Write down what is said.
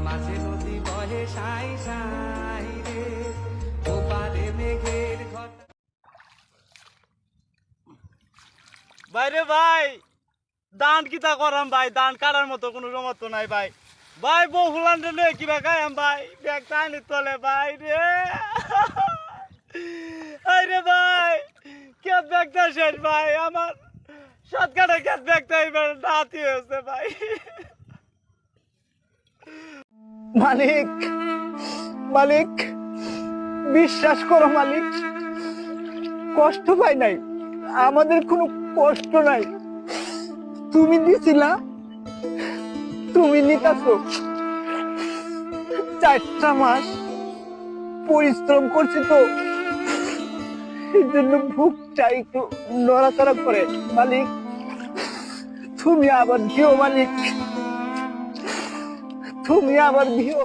মাঝে নদী বহে সাই সাই রে, ওপারে মেঘের ঘটা। বাইরে ভাই দান কিতা করাম ভাই, দান কাটার মতো কোনো সমর্থ নাই ভাই। ভাই বউ ফুলান রে কিবা খাইম ভাই, ব্যাগ টানি তলে ভাই রে। আরে ভাই কে ব্যাগটা শেষ ভাই, আমার সাত কাটা কে ব্যাগটা এবার নাতি হয়েছে ভাই। মালিক, মালিক বিশ্বাস করো মালিক, কষ্ট পাই নাই, আমাদের কোনো কষ্ট নাই। তুমি দিছিলা, তুমি নিতাছো। 4টা মাস পরিশ্রম করছি তো, এই জন্য ভুকটা একটু নড়াচড়া করে। মালিক তুমি আবার দিও, মালিক তুমি আবার দিও।